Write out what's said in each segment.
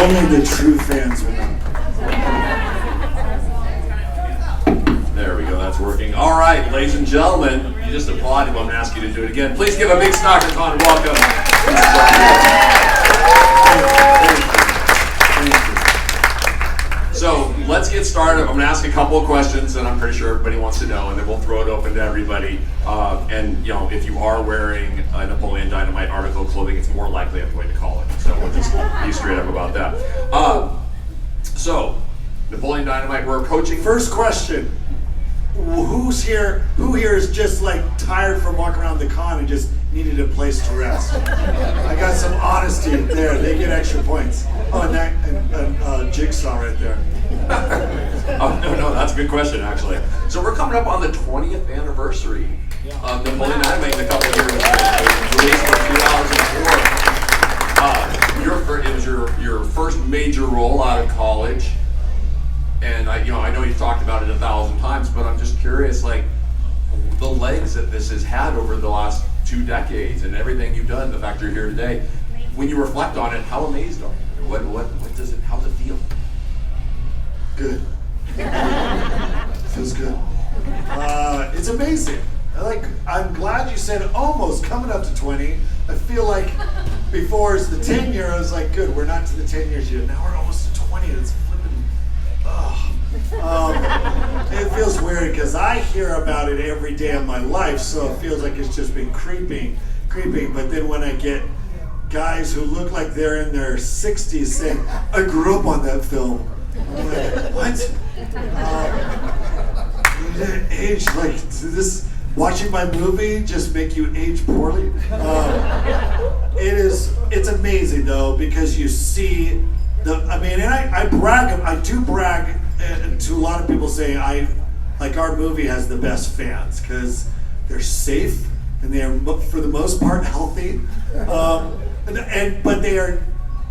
Only the true fans will know. There we go, that's working. All right, ladies and gentlemen, you just applauded, but I'm going to ask you to do it again. Please give a big Snockercon welcome. So let's get started. I'm going to ask a couple of questions that I'm pretty sure everybody wants to know, and then we'll throw it open to everybody. And if you are wearing a Napoleon Dynamite article clothing, it's more likely I'm going to call it. So we'll just be straight up about that. So Napoleon Dynamite, we're approaching. First question. Who here is just like tired from walking around the con and just needed a place to rest? I got some honesty there. They get extra points. Oh, and that Jigsaw right there. Oh, no, that's a good question, actually. So we're coming up on the 20th anniversary of Napoleon Dynamite in a couple of years. It was released in 2004. It was your first major role out of college. And I know you've talked about it 1,000 times, but I'm just curious, like, the legs that this has had over the last 2 decades and everything you've done, the fact you're here today, when you reflect on it, how amazed are you? How does it feel? Good. Feels good. It's amazing. I'm glad you said almost coming up to 20. I feel like before it's the 10 year, I was like, good, we're not to the 10 years yet. Now we're almost to 20. It's it feels weird because I hear about it every day of my life, so it feels like it's just been creeping. But then when I get guys who look like they're in their 60s saying, I grew up on that film, I'm like, what? Age like this? Watching my movie just make you age poorly? It's amazing though, because you see I brag, I do brag to a lot of people saying our movie has the best fans because they're safe and they are for the most part healthy, but they're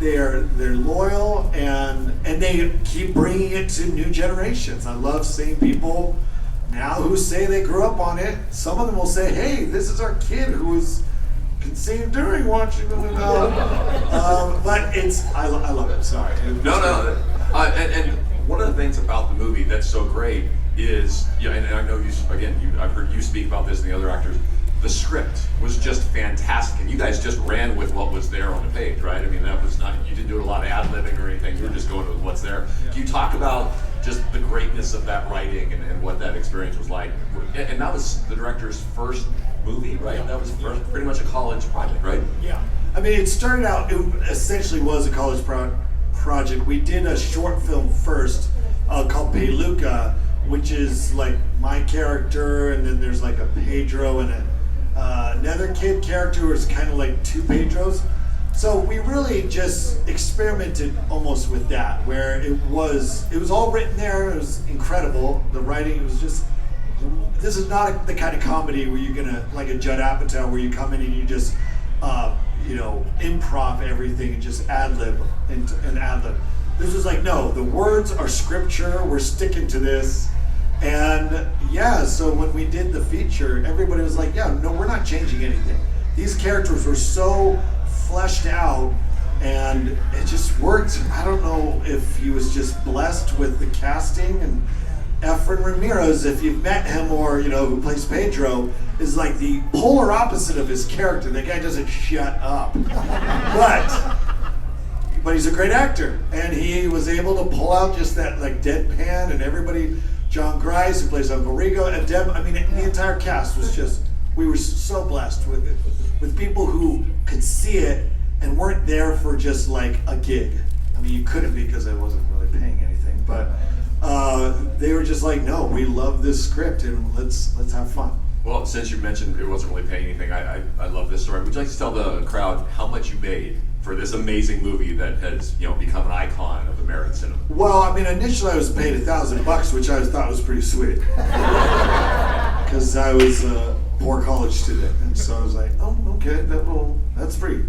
loyal and they keep bringing it to new generations. I love seeing people now who say they grew up on it. Some of them will say, hey, this is our kid who was conceived during watching the movie. But I love it. Sorry. No. And one of the things about the movie that's so great is, and I know I've heard you speak about this and the other actors. The script was just fantastic, and you guys just ran with what was there on the page, right? I mean, that was not, you didn't do a lot of ad-libbing or anything. You were just going with what's there. Yeah. Can you talk about just the greatness of that writing and what that experience was like? And that was the director's first movie, right? Yeah. That was pretty much a college project, right? Yeah. I mean, it started out, it essentially was a college project. We did a short film first called Peluca, which is like my character, and then there's like a Pedro and another kid character who is kind of like 2 Pedros. So we really just experimented almost with that, where it was all written there. It was incredible. The writing was just, this is not the kind of comedy where you're gonna, like a Judd Apatow, where you come in and you just improv everything and just ad-lib and ad-lib. This was like, no, the words are scripture, we're sticking to this. And yeah, so when we did the feature, everybody was like, yeah, no, we're not changing anything. These characters were so fleshed out and it just worked. I don't know if he was just blessed with the casting. And Efren Ramirez, if you've met him or, who plays Pedro, is like the polar opposite of his character. The guy doesn't shut up. But he's a great actor. And he was able to pull out just that like deadpan, and everybody, John Grice, who plays Uncle Rico, and Deb, the entire cast was just, we were so blessed with people who could see it and weren't there for just like a gig. I mean, you couldn't because I wasn't really paying anything, but they were just like, no, we love this script and let's have fun. Well, since you mentioned it wasn't really paying anything, I love this story. Would you like to tell the crowd how much you made for this amazing movie that has become an icon of American cinema? Well, initially I was paid $1,000, which I thought was pretty sweet, because I was a poor college student, and so I was like, oh, okay, that's pretty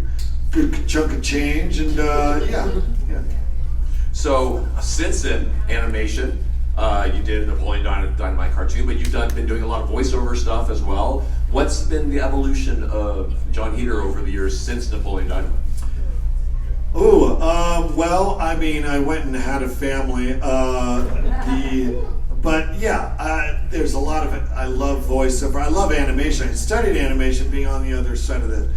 good chunk of change, and yeah. So since then, animation. You did a Napoleon Dynamite cartoon, but you've been doing a lot of voiceover stuff as well. What's been the evolution of Jon Heder over the years since Napoleon Dynamite? Oh, Well, I mean, I went and had a family. But yeah, there's a lot of it. I love voiceover. I love animation. I studied animation, being on the other side of the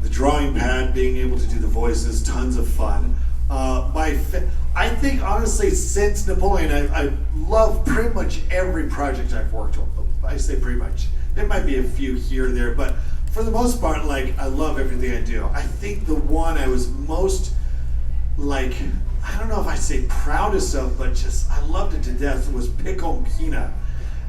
drawing pad, being able to do the voices, tons of fun. I think honestly, since Napoleon, I love pretty much every project I've worked on. I say pretty much. There might be a few here or there, but for the most part, like, I love everything I do. I think the one I was most, like, I don't know if I'd say proudest of, but just I loved it to death, was Pickle and Peanut.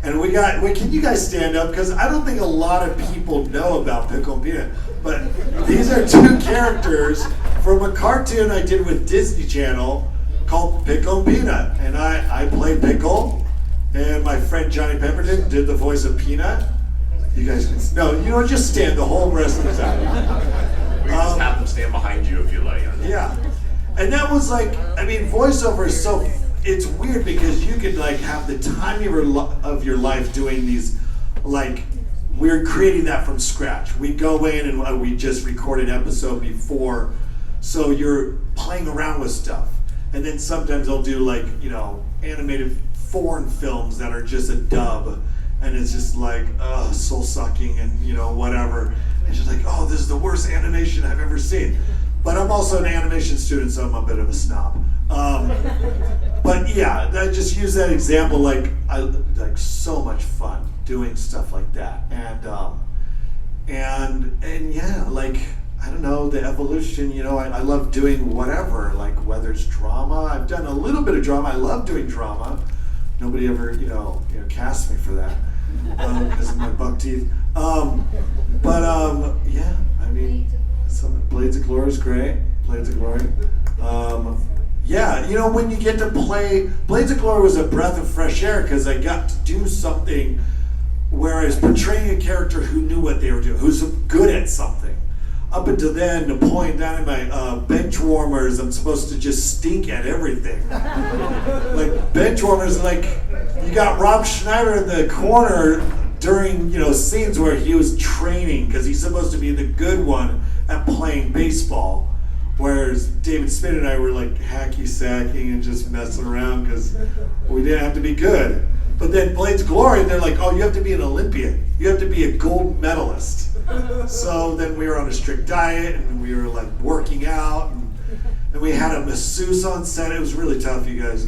And wait, can you guys stand up? Because I don't think a lot of people know about Pickle and Peanut. But these are two characters from a cartoon I did with Disney Channel called Pickle and Peanut. And I played Pickle, and my friend Johnny Pemberton did the voice of Peanut. You guys can, no, you don't just stand the whole rest of the time. We can just have them stand behind you if you like. Yeah. And that was like, I mean, voiceover is so, it's weird because you could like have the time of your life doing these, like, we're creating that from scratch. We go in and we just recorded an episode before, so you're playing around with stuff. And then sometimes I'll do like, you know, animated foreign films that are just a dub. And it's just like, soul sucking and, you know, whatever. And just like, oh, this is the worst animation I've ever seen. But I'm also an animation student, so I'm a bit of a snob. But yeah, I just use that example. Like, I like so much fun doing stuff like that, and yeah, like, I don't know, the evolution. You know, I love doing whatever. Like, whether it's drama, I've done a little bit of drama. I love doing drama. Nobody ever, you know, cast me for that because of my buck teeth. Yeah, I mean. Blades of Glory is great. Blades of Glory. Yeah, you know, when you get to play, Blades of Glory was a breath of fresh air because I got to do something where I was portraying a character who knew what they were doing, who's good at something. Up until then, Napoleon, down in my bench warmers, I'm supposed to just stink at everything. Like, bench warmers, like, you got Rob Schneider in the corner during, you know, scenes where he was training because he's supposed to be the good one at playing baseball, whereas David Spin and I were like hacky sacking and just messing around because we didn't have to be good. But then Blades of Glory, they're like, oh, you have to be an Olympian, you have to be a gold medalist. So then we were on a strict diet and we were like working out, and we had a masseuse on set. It was really tough, you guys.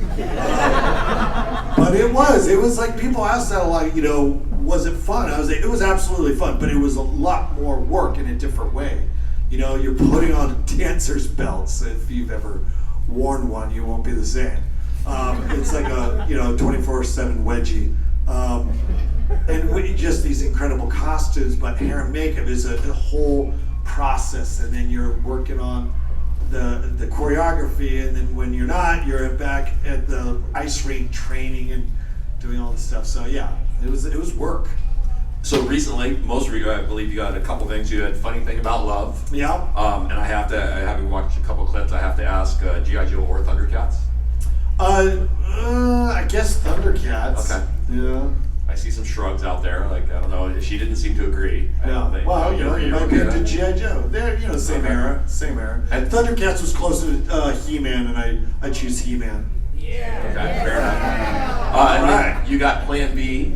But it was like, people asked that a lot, you know, was it fun? I was like, it was absolutely fun, but it was a lot more work in a different way. You know, you're putting on dancer's belts. If you've ever worn one, you won't be the same. It's like a, you know, 24/7 wedgie. And just these incredible costumes, but hair and makeup is a whole process. And then you're working on the choreography, and then when you're not, you're back at the ice rink training and doing all this stuff. So yeah, it was work. So recently, I believe you got a couple things. You had Funny Thing About Love. Yeah. And I haven't watched a couple clips. I have to ask, G.I. Joe or Thundercats? I guess Thundercats. Okay. Yeah. I see some shrugs out there. Like, I don't know. She didn't seem to agree. I don't think. Well, you know, you might be into G.I. Joe. They're, you know, same era. And Thundercats was closer to He-Man, and I choose He-Man. Yeah. Okay, fair enough. And then you got Plan B.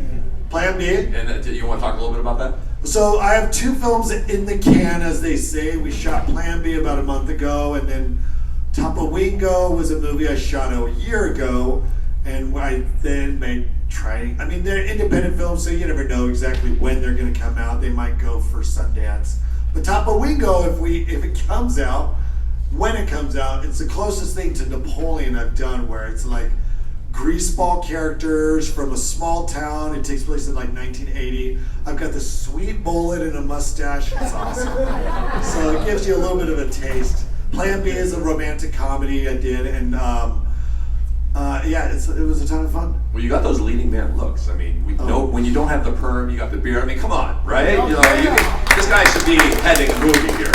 Plan B. And do you want to talk a little bit about that? So I have 2 films in the can, as they say. We shot Plan B about a month ago, and then Tapawingo was a movie I shot a year ago, and I then made I mean, they're independent films, so you never know exactly when they're going to come out. They might go for Sundance. But Tapawingo, if it comes out, when it comes out, it's the closest thing to Napoleon I've done, where it's like greaseball characters from a small town. It takes place in like 1980. I've got this sweet mullet and a mustache. It's awesome. So it gives you a little bit of a taste. Plan B is a romantic comedy I did, and yeah, it was a ton of fun. Well, you got those leading man looks. I mean, we know when you don't have the perm, you got the beard. I mean, come on, right? You know, this guy should be heading a movie here.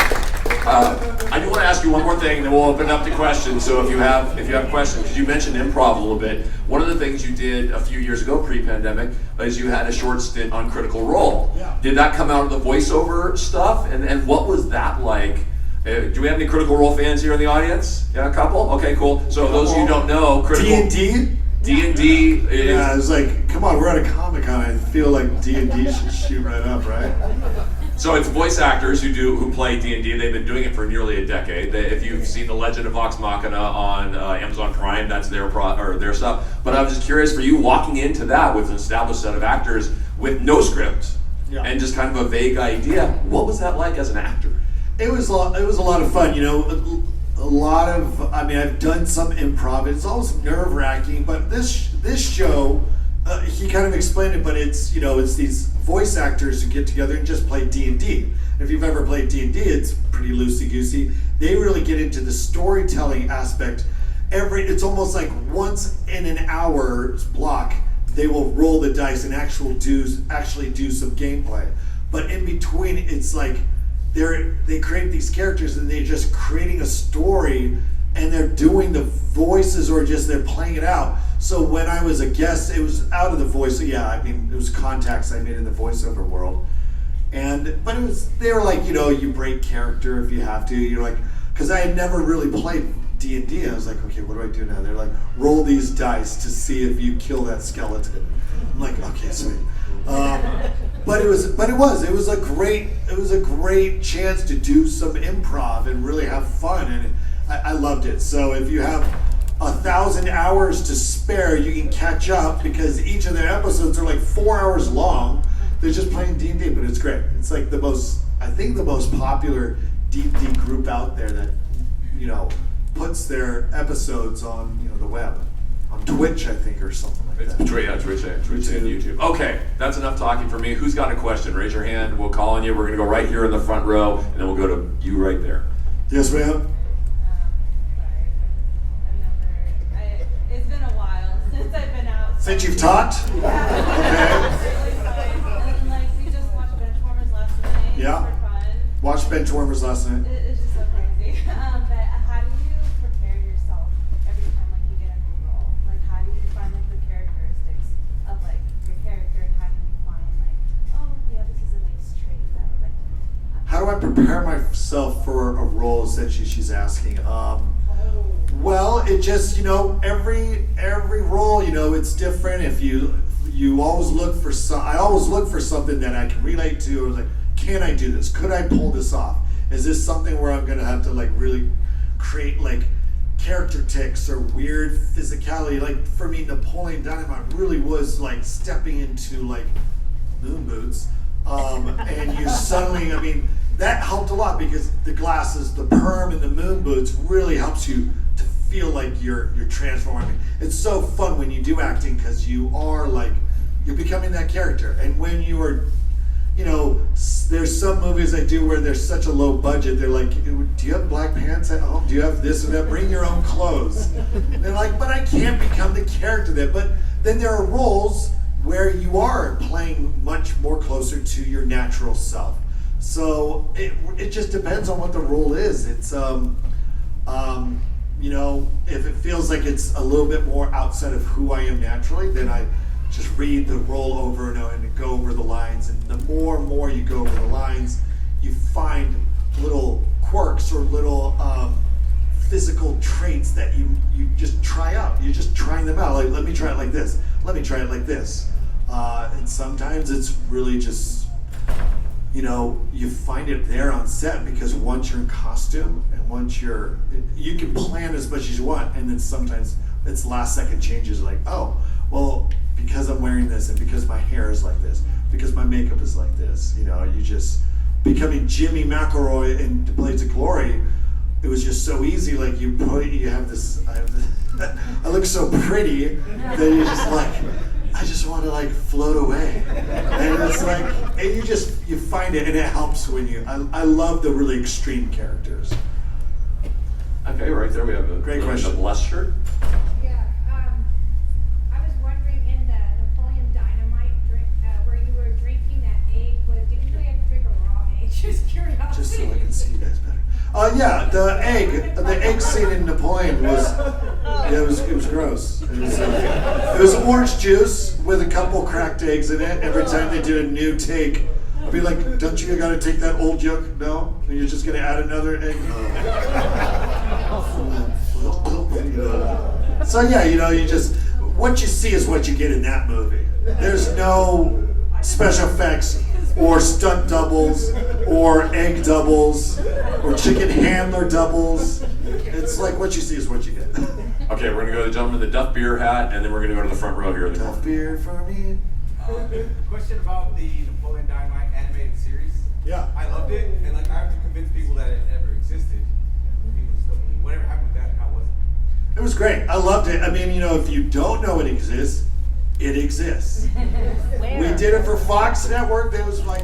I do want to ask you one more thing, then we'll open it up to questions. So if you have questions, because you mentioned improv a little bit, one of the things you did a few years ago, pre-pandemic, is you had a short stint on Critical Role. Yeah. Did that come out of the voiceover stuff? And what was that like? Do we have any Critical Role fans here in the audience? Yeah, a couple? Okay, cool. So those of you who don't know, Critical D&D? D&D is... Yeah, I was like, come on, we're at a Comic-Con. I feel like D&D should shoot right up, right? So it's voice actors who play D&D. They've been doing it for nearly a decade. If you've seen The Legend of Vox Machina on Amazon Prime, that's their stuff. But I was just curious for you walking into that with an established set of actors with no script and just kind of a vague idea. What was that like as an actor? It was a lot of fun, you know. A lot of, I mean, I've done some improv. It's always nerve-wracking, but this show, he kind of explained it. But it's, you know, it's these voice actors who get together and just play D&D. If you've ever played D&D, it's pretty loosey-goosey. They really get into the storytelling aspect. It's almost like once in an hour block, they will roll the dice and actually do some gameplay. But in between, it's like they create these characters and they're just creating a story, and they're doing the voices or just they're playing it out. So when I was a guest, it was out of the voice. So yeah, I mean, it was contacts I made in the voiceover world. But they were like, you know, you break character if you have to. You're like, because I had never really played D&D. I was like, okay, what do I do now? They're like, roll these dice to see if you kill that skeleton. I'm like, okay, sweet. But it was a great chance to do some improv and really have fun, and I loved it. So if you have 1,000 hours to spare, you can catch up, because each of their episodes are like 4 hours long. They're just playing D&D, but it's great. It's like the most popular D&D group out there that, you know, puts their episodes on, you know, the web, on Twitch, I think, or something like that. Twitch and YouTube. Okay, that's enough talking for me. Who's got a question? Raise your hand. We'll call on you. We're going to go right here in the front row, and then we'll go to you right there. Yes, ma'am. It's been a while since I've been out. Since you've taught? Yeah. It's really fun. And like we just watched Benchwarmers last night. Yeah. For fun. Watched Benchwarmers last night. It's just so crazy. But how do you prepare yourself every time like you get a new role? Like how do you find like the characteristics of like your character, and how do you find like, oh yeah, this is a nice trait that I would like to. How do I prepare myself for a role? Essentially, she's asking. Well, it just, you know, every role, you know, it's different. If you always look for I always look for something that I can relate to, or like, can I do this? Could I pull this off? Is this something where I'm gonna have to like really create like character tics or weird physicality? Like for me, Napoleon Dynamite really was like stepping into like moon boots, and you suddenly, I mean, that helped a lot, because the glasses, the perm, and the moon boots really helps you to feel like you're transforming. It's so fun when you do acting, because you are like, you're becoming that character. And when you are, you know, there's some movies I do where there's such a low budget, they're like, do you have black pants at home? Do you have this or that? Bring your own clothes. And they're like, but I can't become the character there. But then there are roles where you are playing much more closer to your natural self. So it just depends on what the role is. It's you know, if it feels like it's a little bit more outside of who I am naturally, then I just read the role over and over and go over the lines. And the more and more you go over the lines, you find little quirks or little physical traits that you just try out. You're just trying them out. Like, let me try it like this. Let me try it like this. And sometimes it's really just, you know, you find it there on set, because once you're in costume and once you can plan as much as you want, and then sometimes it's last second changes, like, oh, well, because I'm wearing this, and because my hair is like this, because my makeup is like this, you know, you just becoming Jimmy McElroy in Blades of Glory. It was just so easy. Like I have this I look so pretty that you're just like, I just want to like float away, and it's like, and you find it, and it helps when I love the really extreme characters. Okay, right there we have a Great question. The blessed shirt. Yeah, I was wondering, in the Napoleon Dynamite drink, where you were drinking that egg, did you really have to drink a raw egg? Just curiosity. Just so I can see you guys better. Yeah, the egg scene in Napoleon was, it was gross. It was orange juice with a couple cracked eggs in it. Every time they did a new take, I'd be like, don't you gotta take that old yolk? No? And you're just gonna add another egg? You know. So yeah, you just, what you see is what you get in that movie. There's no special effects or stunt doubles or egg doubles or chicken handler doubles. It's like what you see is what you get. Okay, we're gonna go to the gentleman with the Duff beer hat, and then we're gonna go to the front row here. Tough beer for me. Question about the Napoleon Dynamite animated series. Yeah. I loved it, and like I have to convince people that it ever existed. People still believe. Whatever happened with that, how was it? It was great. I loved it. I mean, if you don't know it exists, it exists. We did it for Fox Network. They was like,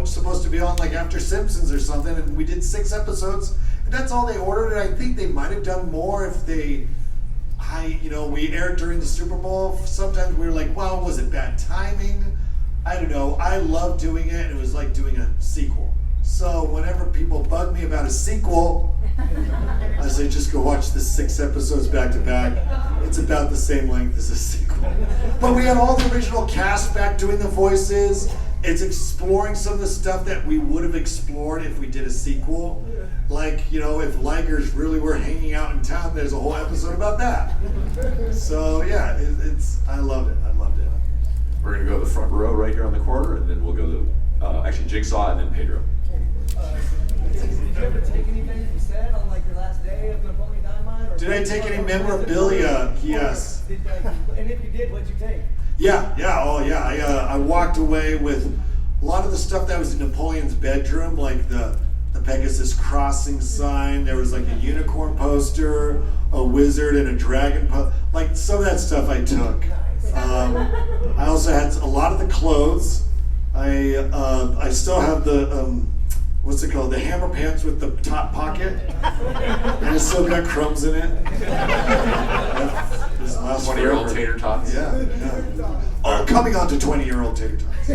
supposed to be on like after Simpsons or something, and we did 6 episodes, and that's all they ordered. And I think they might have done more if we aired during the Super Bowl. Sometimes we were like, well, was it bad timing? I don't know. I love doing it, and it was like doing a sequel. So whenever people bug me about a sequel, I say just go watch the 6 episodes back to back. It's about the same length as a sequel. But we had all the original cast back doing the voices. It's exploring some of the stuff that we would have explored if we did a sequel. Like, if Ligers really were hanging out in town, there's a whole episode about that. So yeah, I loved it. I loved it. We're gonna go to the front row right here on the corner, and then we'll go to actually Jigsaw and then Pedro. Did you ever take anything from set on like your last day of Napoleon Dynamite? Or Did I take any memorabilia? Yes. And if you did, what'd you take? Yeah. Oh yeah. I walked away with a lot of the stuff that was in Napoleon's bedroom, like the Pegasus Crossing sign. There was like a unicorn poster, a wizard, and a dragon. Like some of that stuff I took. I also had a lot of the clothes. I still have the what's it called? The hammer pants with the top pocket, and it's still got crumbs in it. 20-year-old tater tots. Yeah. Oh, coming on to 20-year-old tater tots.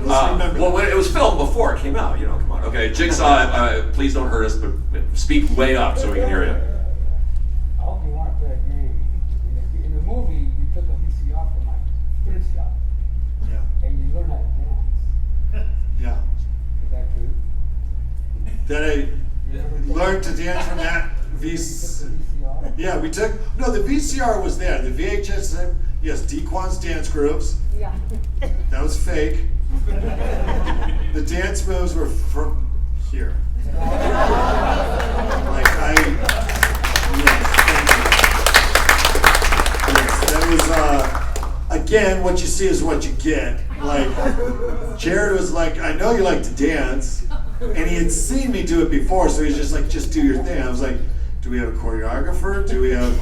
Let's remember. Well, it was filmed before it came out. Come on. Okay, Jigsaw, please don't hurt us, but speak way up so we can hear you. I hope you want to play a game. In the movie, you took a VCR from my thrift shop, Yeah. and you learned how to dance. Yeah. Is that true? Then I You ever learned to dance from that took the VCR? Yeah, the VCR was there. The VHS, yes, Dequan's dance grooves. Yeah. That was fake. The dance moves were from here. Yes, that was, again, what you see is what you get. Like, Jared was like, I know you like to dance, and he had seen me do it before, so he's just like, just do your thing. I was like, do we have a choreographer? Do we have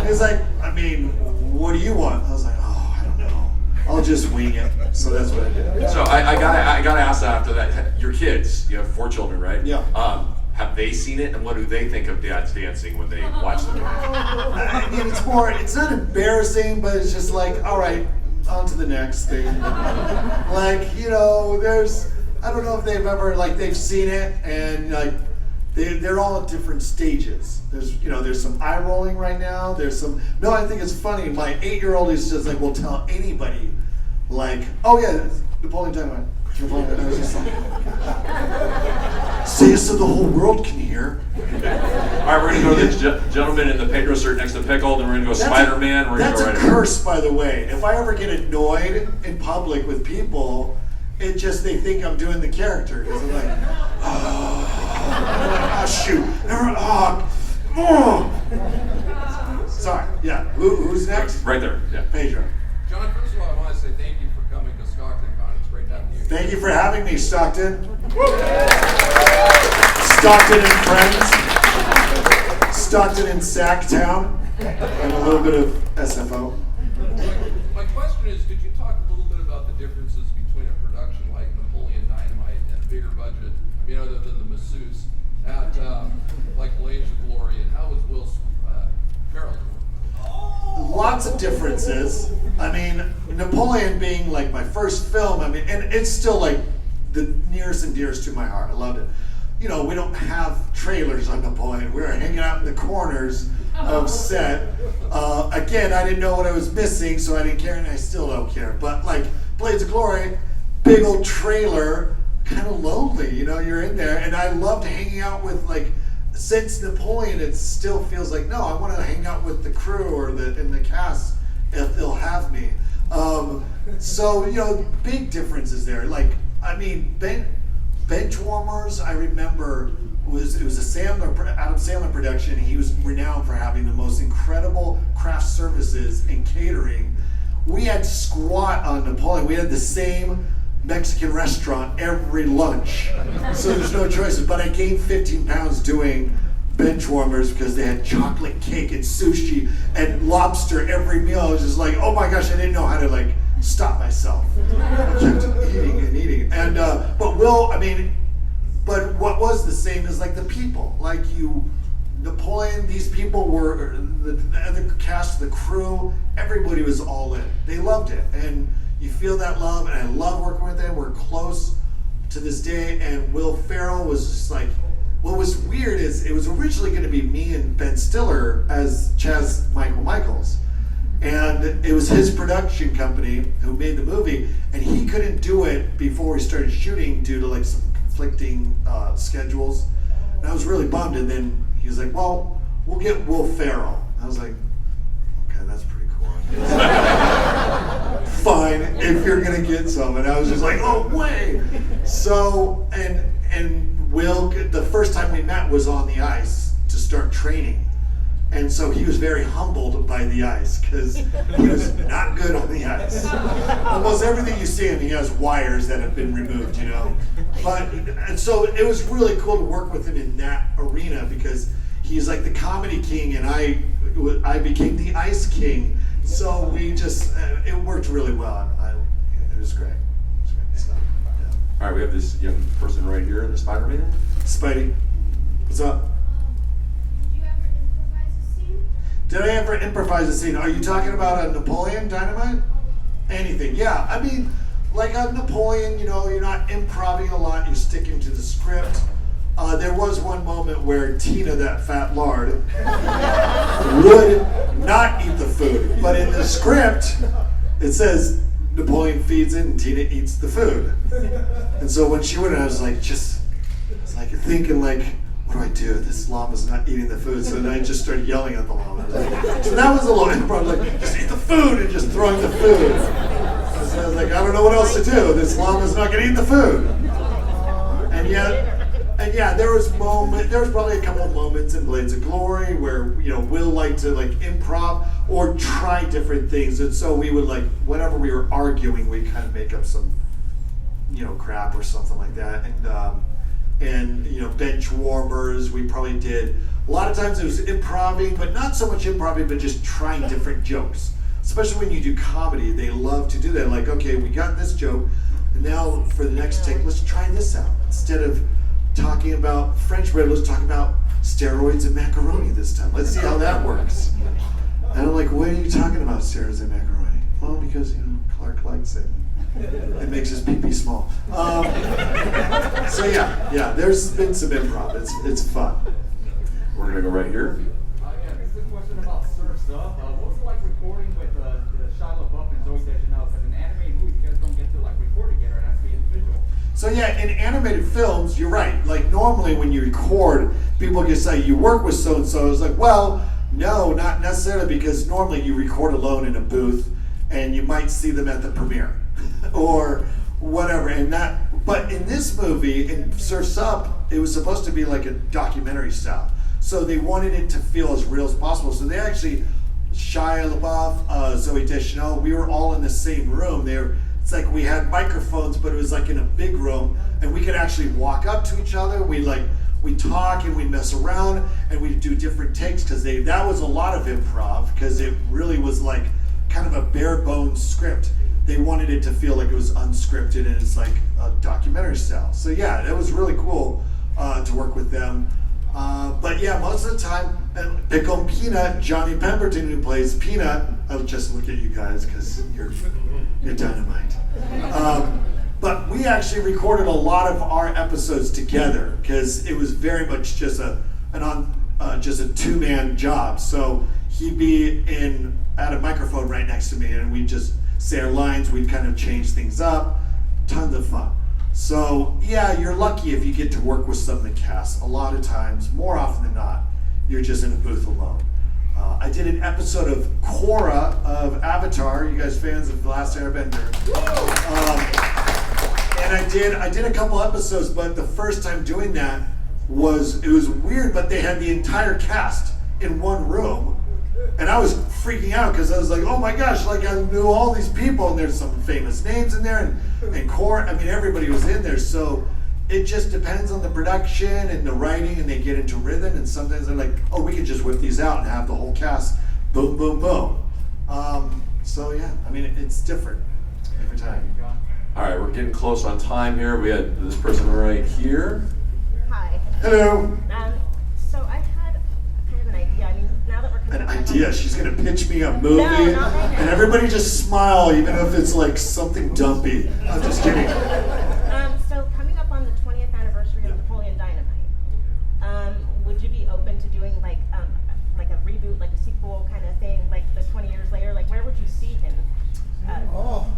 he's like, what do you want? I was like, oh, I don't know. I'll just wing it. So that's what I did. So I gotta ask that after that. Your kids, you have 4 children, right? Yeah. Have they seen it, and what do they think of Dad's dancing when they watch the movie? It's not embarrassing, but it's just like, all right, on to the next thing. I don't know if they've ever, they've seen it, and they're all at different stages. There's some eye rolling right now. I think it's funny. My 8-year-old is just like, will tell anybody, oh yeah, Napoleon Dynamite. I was just like, say it so the whole world can hear. All right, we're gonna go to the gentleman in the Pedro shirt next to Pickle, then we're gonna go Spider-Man. We're gonna That's go right a curse, by the way. If I ever get annoyed in public with people, they think I'm doing the character because I'm like, oh shoot, Sorry. Yeah. Who's next? Right there. Yeah. Pedro. John, first of all, I want to say thank you for coming to Stockton Con. It's great having you. Thank you for having me, Stockton. Stockton and friends. Stockton and Sacktown. And a little bit of SFO. My question is, could you talk a little bit about the differences between a production like Napoleon Dynamite and a bigger budget, other than the masseuse, at like Blades of Glory, and how was Will Ferrell? Lots of differences. Napoleon being my first film, and it's still the nearest and dearest to my heart. I loved it. We don't have trailers on Napoleon. We were hanging out in the corners of set. Again, I didn't know what I was missing, so I didn't care, and I still don't care. But Blades of Glory, big old trailer, kind of lonely, you know, you're in there. And I loved hanging out with, like, since Napoleon, it still feels like, no, I want to hang out with the crew or in the cast if they'll have me. So, you know, big differences there. Like, I mean, Benchwarmers, I remember, it was a Adam Sandler production. He was renowned for having the most incredible craft services and catering. We had squat on Napoleon. We had the same Mexican restaurant every lunch. So there's no choices. But I gained 15 pounds doing Benchwarmers because they had chocolate cake and sushi and lobster every meal. I was just like, oh my gosh, I didn't know how to like stop myself. I kept eating and eating. And but what was the same is like the people. Like Napoleon, these people were the other cast, the crew, everybody was all in. They loved it. And you feel that love, and I love working with them. We're close to this day, and Will Ferrell was just like, what was weird is it was originally going to be me and Ben Stiller as Chaz Michaels. And it was his production company who made the movie, and he couldn't do it before we started shooting due to like some conflicting schedules. And I was really bummed, and then he was like, well, we'll get Will Ferrell. I was like, okay, that's pretty cool. Fine, if you're gonna get some. And I was just like, oh, way. So, and Will, the first time we met was on the ice to start training. And so he was very humbled by the ice because he was not good on the ice. Almost everything you see him, he has wires that have been removed, you know. And so it was really cool to work with him in that arena because he's like the comedy king and I became the ice king. So we just, it worked really well. It was great. So, yeah. All right, we have this young person right here, the Spider-Man. Spidey, what's up? Did you ever improvise a scene? Did I ever improvise a scene? Are you talking about a Napoleon Dynamite? Anything, yeah. I mean, like a Napoleon, you know, you're not improvising a lot, you're sticking to the script. There was one moment where Tina, that fat lard, would not eat the food. But in the script, it says Napoleon feeds it and Tina eats the food. And so when she went, I was like, thinking like, what do I do? This llama's not eating the food. So then I just started yelling at the llama. So that was a little improv, like, just eat the food and just throwing the food. So I was like, I don't know what else to do. This llama's not gonna eat the food. And yeah, there was probably a couple of moments in Blades of Glory where, you know, Will liked to like improv or try different things. And so we would like, whenever we were arguing, we'd kind of make up some, you know, crap or something like that. And you know, Benchwarmers, we probably did. A lot of times it was improv, but not so much improv, but just trying different jokes. Especially when you do comedy, they love to do that. Like, okay, we got this joke, and now for the next take, let's try this out. Instead of talking about French bread, let's talk about steroids and macaroni this time. Let's see how that works. And I'm like, what are you talking about, steroids and macaroni? Well, because, you know, Clark likes it. It makes his pee-pee small. So yeah, there's been some improv. It's fun. We're gonna go right here. Yeah, this is a question about Surf's Up. What was it like recording with Shia LaBeouf and Zoe Deschanel? Because in animated movies, you guys don't get to like record together and actually individual. So yeah, in animated films, you're right. Like normally when you record, people can say you work with so and so. It's like, well, no, not necessarily, because normally you record alone in a booth, and you might see them at the premiere or whatever. But in this movie, in Surf's Up, it was supposed to be like a documentary style. So they wanted it to feel as real as possible. So they actually, Shia LaBeouf, Zoe Deschanel, we were all in the same room. It's like we had microphones, but it was like in a big room, and we could actually walk up to each other. We talk and we mess around and we do different takes because that was a lot of improv because it really was like kind of a bare bones script. They wanted it to feel like it was unscripted and it's like a documentary style. So yeah, it was really cool to work with them. But yeah, most of the time, Pickle Peanut, Johnny Pemberton, who plays Peanut, I'll just look at you guys because you're dynamite. But we actually recorded a lot of our episodes together because it was very much just a two-man job. So he'd be at a microphone right next to me, and we'd just say our lines. We'd kind of change things up, tons of fun. So yeah, you're lucky if you get to work with some of the cast. A lot of times, more often than not, you're just in a booth alone. I did an episode of Korra of Avatar. You guys fans of The Last Airbender? And I did a couple episodes, but the first time doing that it was weird. But they had the entire cast in one room, and I was freaking out because I was like, oh my gosh, like I knew all these people, and there's some famous names in there, and Korra. I mean, everybody was in there. So it just depends on the production and the writing, and they get into rhythm, and sometimes they're like, oh, we could just whip these out and have the whole cast boom, boom, boom. So yeah, I mean, it's different every time. All right, we're getting close on time here. We had this person right here. Hi. Hello. So I had kind of an idea. I mean, now that we're An coming up on idea. She's gonna pitch me a movie, No, not right now. and everybody just smile, even if it's like something dumpy. I'm just kidding. So coming up on the 20th anniversary of Napoleon Dynamite, would you be open to doing like a reboot, like a sequel kind of thing, like the 20 years later? Like where would you see him?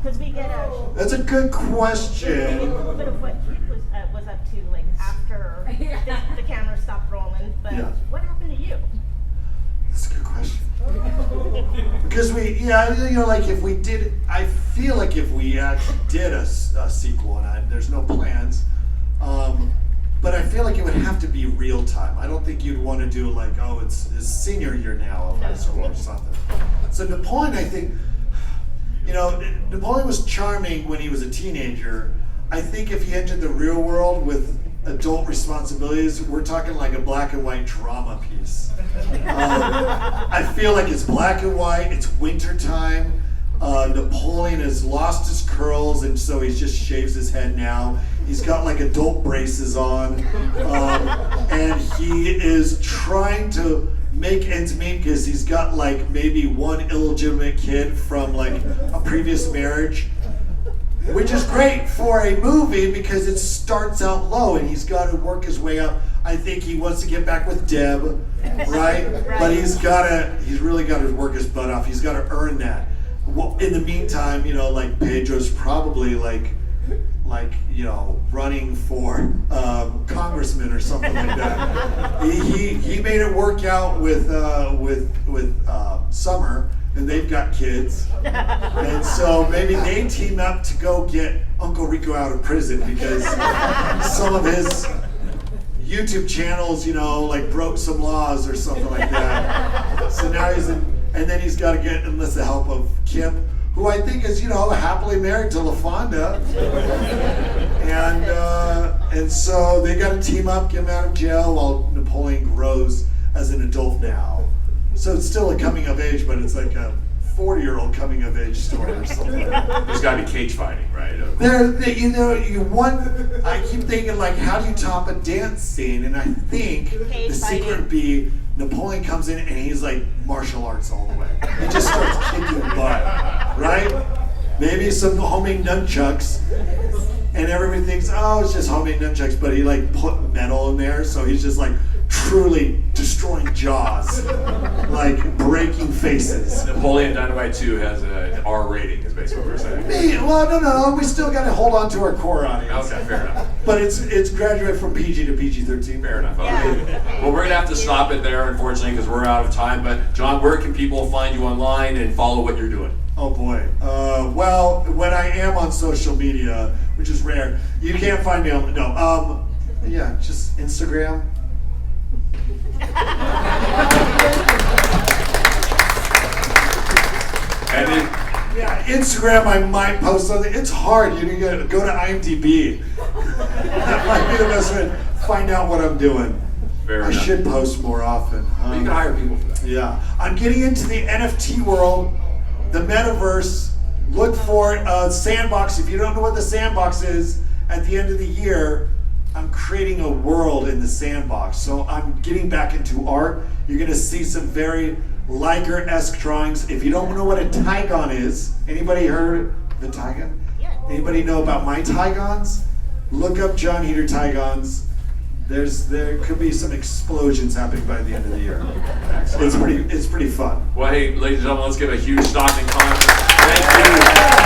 Because we get That's a good we get a question. little bit of what Kid was up to, like after the camera stopped rolling. But Yeah. what happened to you? That's a good question. Because like if we did, I feel like if we actually did a sequel, and there's no plans, but I feel like it would have to be real time. I don't think you'd want to do like, oh, it's his senior year now of high school or something. So Napoleon, I think, Napoleon was charming when he was a teenager. I think if he entered the real world with adult responsibilities, we're talking like a black and white drama piece. I feel like it's black and white, it's winter time. Napoleon has lost his curls, and so he just shaves his head now. He's got like adult braces on, and he is trying to make ends meet because he's got like maybe one illegitimate kid from like a previous marriage, which is great for a movie because it starts out low and he's got to work his way up. I think he wants to get back with Deb, right? But he's really got to work his butt off. He's got to earn that. Well, in the meantime, like Pedro's probably like running for congressman or something like that. He made it work out with Summer, and they've got kids, and so maybe they team up to go get Uncle Rico out of prison because some of his YouTube channels, like broke some laws or something like that. So now and then he's got to enlist the help of Kip, who I think is, happily married to LaFonda. And so they got to team up, get him out of jail while Napoleon grows as an adult now. So it's still a coming of age, but it's like a 40-year-old coming of age story or something. There's got to be cage fighting, right? I keep thinking like, how do you top a dance scene? And I think Cage the secret fighting. would be Napoleon comes in and he's like martial arts all the way. He just starts kicking butt, right? Maybe some homemade nunchucks, and everybody thinks, oh, it's just homemade nunchucks, but he like put metal in there, so he's just like truly destroying jaws, like breaking faces. Napoleon Dynamite 2 has an R rating, is basically what we're saying. Well, no, we still got to hold on to our core audience. Okay, fair enough. But it's graduated from PG to PG-13. Fair enough. Okay. Yeah. Well, we're gonna have to stop it there, unfortunately, because we're out of time. But John, where can people find you online and follow what you're doing? Oh boy. Well, when I am on social media, which is rare, you can't find me on yeah, just Instagram. And then, Yeah, Instagram. I might post something. It's hard. You gotta go to IMDb. That might be the best way to find out what I'm doing. fair I enough. should post more often. Well, you can hire people for that. Yeah, I'm getting into the NFT world, the metaverse. Look for Sandbox. If you don't know what the Sandbox is, at the end of the year, I'm creating a world in the Sandbox. So I'm getting back into art. You're gonna see some very Liger-esque drawings. If you don't know what a Tygon is, anybody heard the Tygon? Yeah. Anybody know about my Tygons? Look up John Heater Tygons. There could be some explosions happening by the end of the year. It's pretty fun. Well, hey, ladies and gentlemen, let's give a huge Stockton concert. Thank you.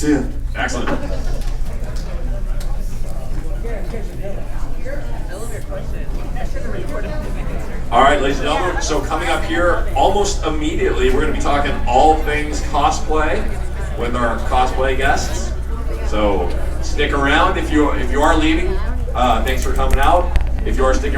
See ya. Excellent. All right, ladies and gentlemen, so coming up here almost immediately, we're going to be talking all things cosplay with our cosplay guests. So stick around if you are leaving. Thanks for coming out. If you are sticking